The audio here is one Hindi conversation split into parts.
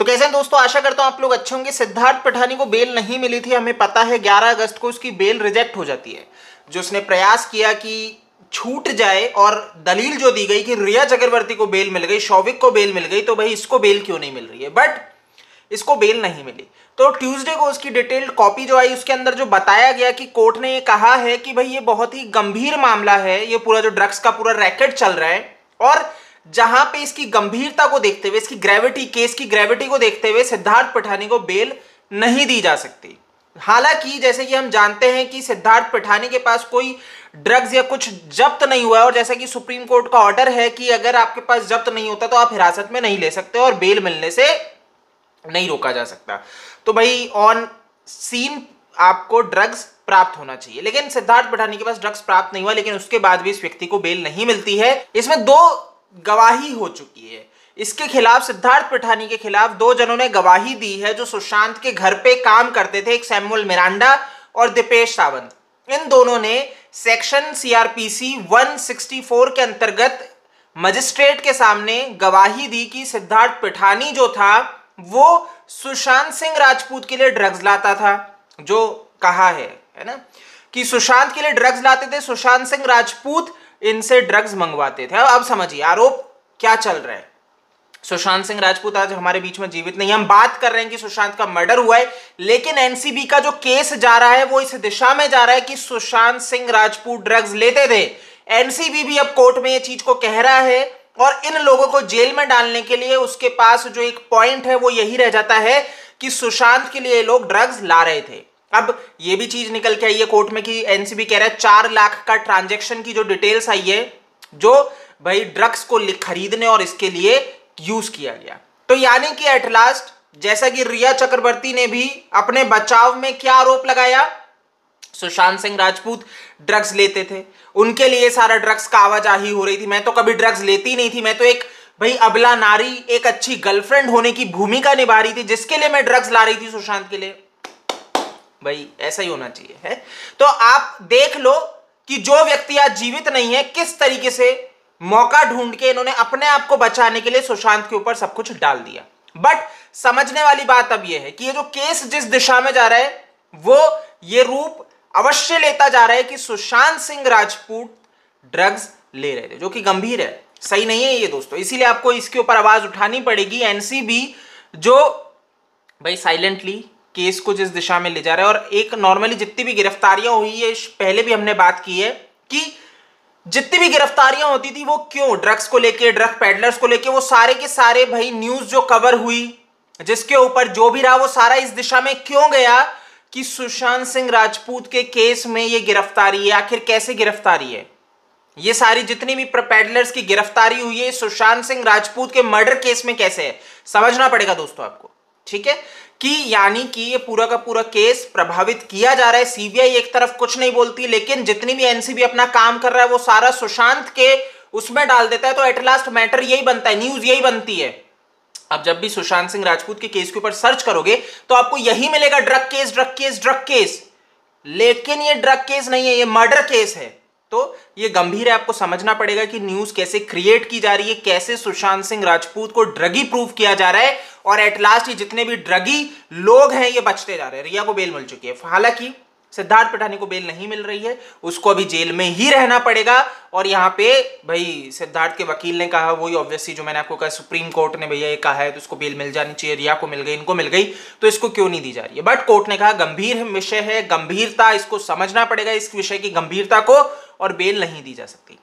तो कैसे हैं दोस्तों, आशा करता हूं आप लोग अच्छे होंगे। सिद्धार्थ पिठानी को बेल नहीं मिली थी, हमें पता है 11 अगस्त को उसकी बेल रिजेक्ट हो जाती है। जो उसने प्रयास किया कि छूट जाए और दलील जो दी गई कि रिया चक्रवर्ती को बेल मिल गई, शौविक को बेल मिल गई, तो भाई इसको बेल क्यों नहीं मिल रही है। बट इसको बेल नहीं मिली। तो ट्यूसडे को उसकी डिटेल्ड कॉपी जो आई उसके अंदर जो बताया गया कि कोर्ट ने ये कहा है कि भाई ये बहुत ही गंभीर मामला है, ये पूरा जो ड्रग्स का पूरा रैकेट चल रहा है और जहां पे इसकी गंभीरता को देखते हुए, इसकी ग्रेविटी, केस की ग्रेविटी को देखते हुए सिद्धार्थ पिठानी को बेल नहीं दी जा सकती। हालांकि जैसे कि हम जानते हैं कि सिद्धार्थ पिठानी के पास कोई ड्रग्स या कुछ जब्त नहीं हुआ है और जैसा कि सुप्रीम कोर्ट का ऑर्डर है कि अगर आपके पास जब्त नहीं होता तो आप हिरासत में नहीं ले सकते और बेल मिलने से नहीं रोका जा सकता। तो भाई ऑन सीन आपको ड्रग्स प्राप्त होना चाहिए, लेकिन सिद्धार्थ पिठानी के पास ड्रग्स प्राप्त नहीं हुआ, लेकिन उसके बाद भी इस व्यक्ति को बेल नहीं मिलती है। इसमें दो गवाही हो चुकी है इसके खिलाफ। सिद्धार्थ पिठानी के खिलाफ दो जनों ने गवाही दी है जो सुशांत के घर पे काम करते थे, एक सैमुअल मिरांडा और दीपेश सावंत। इन दोनों ने सेक्शन सीआरपीसी 164 के अंतर्गत मजिस्ट्रेट के सामने गवाही दी कि सिद्धार्थ पिठानी जो था वो सुशांत सिंह राजपूत के लिए ड्रग्स लाता था। जो कहा है ना कि सुशांत के लिए ड्रग्स लाते थे, सुशांत सिंह राजपूत इनसे ड्रग्स मंगवाते थे। अब समझिए आरोप क्या चल रहा है। सुशांत सिंह राजपूत आज हमारे बीच में जीवित नहीं है, हम बात कर रहे हैं कि सुशांत का मर्डर हुआ है, लेकिन एनसीबी का जो केस जा रहा है वो इस दिशा में जा रहा है कि सुशांत सिंह राजपूत ड्रग्स लेते थे। एनसीबी भी अब कोर्ट में ये चीज को कह रहा है और इन लोगों को जेल में डालने के लिए उसके पास जो एक पॉइंट है वो यही रह जाता है कि सुशांत के लिए लोग ड्रग्स ला रहे थे। अब ये भी चीज निकल के आई है कोर्ट में कि एनसीबी कह रहा है 4 लाख का ट्रांजैक्शन की जो डिटेल्स आई है जो भाई ड्रग्स को खरीदने और इसके लिए यूज किया गया। तो यानी कि एट लास्ट, जैसा कि रिया चक्रवर्ती ने भी अपने बचाव में क्या आरोप लगाया, सुशांत सिंह राजपूत ड्रग्स लेते थे, उनके लिए सारा ड्रग्स का आवाजाही हो रही थी। मैं तो कभी ड्रग्स लेती नहीं थी, मैं तो एक भाई अबला नारी, एक अच्छी गर्लफ्रेंड होने की भूमिका निभा रही थी, जिसके लिए मैं ड्रग्स ला रही थी सुशांत के लिए। भाई ऐसा ही होना चाहिए है। तो आप देख लो कि जो व्यक्ति आज जीवित नहीं है, किस तरीके से मौका ढूंढ के इन्होंने अपने आप को बचाने के लिए सुशांत के ऊपर सब कुछ डाल दिया। बट समझने वाली बात अब यह है कि ये जो केस जिस दिशा में जा रहा है वो ये रूप अवश्य लेता जा रहा है कि सुशांत सिंह राजपूत ड्रग्स ले रहे थे, जो कि गंभीर है, सही नहीं है ये दोस्तों। इसीलिए आपको इसके ऊपर आवाज उठानी पड़ेगी। एनसीबी जो भाई साइलेंटली केस को जिस दिशा में ले जा रहा है, और एक नॉर्मली जितनी भी गिरफ्तारियां हुई है, पहले भी हमने बात की है कि जितनी भी गिरफ्तारियां होती थी वो क्यों, ड्रग्स को लेके, ड्रग पेडलर्स को लेके, वो सारे के सारे भाई न्यूज जो कवर हुई, जिसके ऊपर जो भी रहा, वो सारा इस दिशा में क्यों गया कि सुशांत सिंह राजपूत के केस में ये गिरफ्तारी है। आखिर कैसे गिरफ्तारी है, ये सारी जितनी भी पेडलर्स की गिरफ्तारी हुई है सुशांत सिंह राजपूत के मर्डर केस में कैसे है, समझना पड़ेगा दोस्तों आपको, ठीक है। कि यानी कि ये पूरा का पूरा केस प्रभावित किया जा रहा है। सीबीआई एक तरफ कुछ नहीं बोलती, लेकिन जितनी भी एनसीबी अपना काम कर रहा है वो सारा सुशांत के उसमें डाल देता है। तो एट लास्ट मैटर यही बनता है, न्यूज यही बनती है। अब जब भी सुशांत सिंह राजपूत के केस के ऊपर सर्च करोगे तो आपको यही मिलेगा, drug case, drug case, drug case. लेकिन ये ड्रग केस नहीं है, ये मर्डर केस है। तो ये गंभीर है, आपको समझना पड़ेगा कि न्यूज कैसे क्रिएट की जा रही है, कैसे सुशांत सिंह राजपूत को ड्रगी प्रूफ किया जा रहा है, और एट लास्ट ये जितने भी ड्रगी लोग हैं ये बचते जा रहे हैं। रिया को बेल मिल चुकी है, हालांकि सिद्धार्थ पिठानी को बेल नहीं मिल रही है, उसको अभी जेल में ही रहना पड़ेगा। और यहाँ पे भाई सिद्धार्थ के वकील ने कहा, वही ऑब्वियसली जो मैंने आपको कहा, सुप्रीम कोर्ट ने भैया ये कहा है तो उसको बेल मिल जानी चाहिए, रिया को मिल गई, इनको मिल गई, तो इसको क्यों नहीं दी जा रही है। बट कोर्ट ने कहा गंभीर विषय है, गंभीरता, इसको समझना पड़ेगा, इस विषय की गंभीरता को, और बेल नहीं दी जा सकती,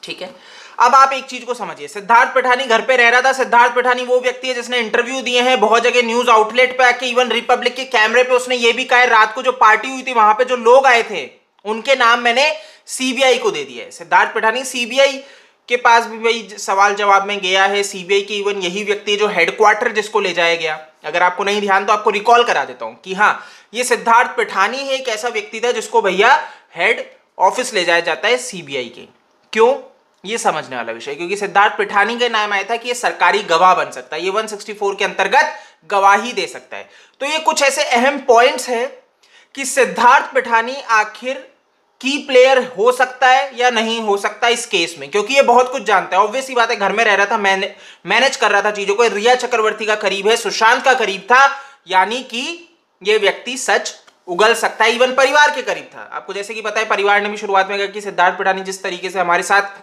ठीक है। अब आप एक चीज को समझिए, सिद्धार्थ पिठानी घर पे रह रहा था। सिद्धार्थ पिठानी वो व्यक्ति है जिसने इंटरव्यू दिए हैं बहुत जगह, न्यूज आउटलेट पे आके, इवन रिपब्लिक के कैमरे पे उसने ये भी कहा है, रात को जो पार्टी हुई थी वहां पे जो लोग आए थे उनके नाम मैंने सीबीआई को दे दिया है। सिद्धार्थ पिठानी सीबीआई के पास भी भाई सवाल जवाब में गया है। सीबीआई के इवन यही व्यक्ति जो हेडक्वार्टर जिसको ले जाया गया, अगर आपको नहीं ध्यान तो आपको रिकॉल करा देता हूं कि हाँ, ये सिद्धार्थ पिठानी है, एक ऐसा व्यक्ति था जिसको भैया हेड ऑफिस ले जाया जाता है सीबीआई के। क्यों, ये समझने वाला विषय, क्योंकि सिद्धार्थ पिठानी के नाम आया था कि ये सरकारी गवाह बन सकता है, ये 164 के अंतर्गत गवाही दे सकता है। तो ये कुछ ऐसे अहम पॉइंट्स हैं कि सिद्धार्थ पिठानी आखिर की प्लेयर हो सकता है या नहीं हो सकता इस केस में, क्योंकि ये बहुत कुछ जानता है। ऑब्वियस सी बात है, घर में रह रहा था, मैनेज कर रहा था चीजों को, रिया चक्रवर्ती का करीब है, सुशांत का करीब था, यानी कि ये व्यक्ति सच उगल सकता है, इवन परिवार के करीब था। आपको जैसे कि पता है, परिवार ने भी शुरुआत में कहा कि सिद्धार्थ पिठानी जिस तरीके से हमारे साथ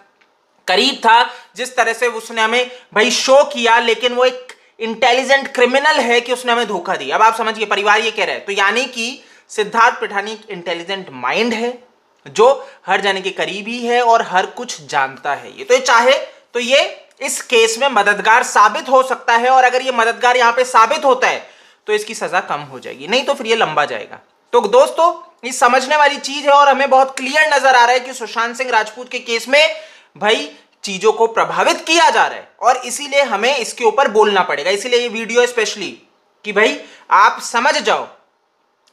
करीब था, जिस तरह से उसने हमें भाई शो किया, लेकिन वो एक इंटेलिजेंट क्रिमिनल है कि उसने हमें धोखा दिया। अब आप समझिए, परिवार ये कह रहा है, तो यानी कि सिद्धार्थ पिठानी एक इंटेलिजेंट माइंड है जो हर जाने के करीबी है और हर कुछ जानता है। ये तो चाहे तो ये इस केस में मददगार साबित हो सकता है, और अगर ये मददगार यहां पे साबित होता है तो इसकी सजा कम हो जाएगी, नहीं तो फिर ये लंबा जाएगा। तो दोस्तों, ये समझने वाली चीज है और हमें बहुत क्लियर नजर आ रहा है कि सुशांत सिंह राजपूत के केस में भाई चीजों को प्रभावित किया जा रहा है, और इसीलिए हमें इसके ऊपर बोलना पड़ेगा। इसीलिए ये वीडियो स्पेशली कि भाई आप समझ जाओ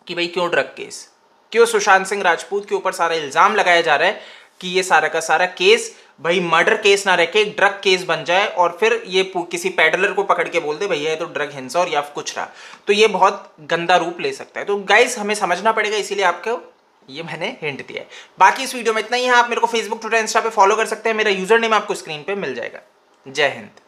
कि भाई क्यों ड्रग केस, क्यों सुशांत सिंह राजपूत के ऊपर सारा इल्जाम लगाया जा रहा है कि ये सारा का सारा केस भाई मर्डर केस ना रह के ड्रग केस बन जाए, और फिर ये किसी पेडलर को पकड़ के बोल दे भैया ये तो ड्रग हिंसा और या कुछ रहा, तो ये बहुत गंदा रूप ले सकता है। तो गाइस हमें समझना पड़ेगा, इसीलिए आपको ये मैंने हिंट दिया है। बाकी इस वीडियो में इतना ही है। आप मेरे को फेसबुक, ट्विटर, इंस्टा पे फॉलो कर सकते हैं, मेरा यूजर नेम आपको स्क्रीन पे मिल जाएगा। जय हिंद।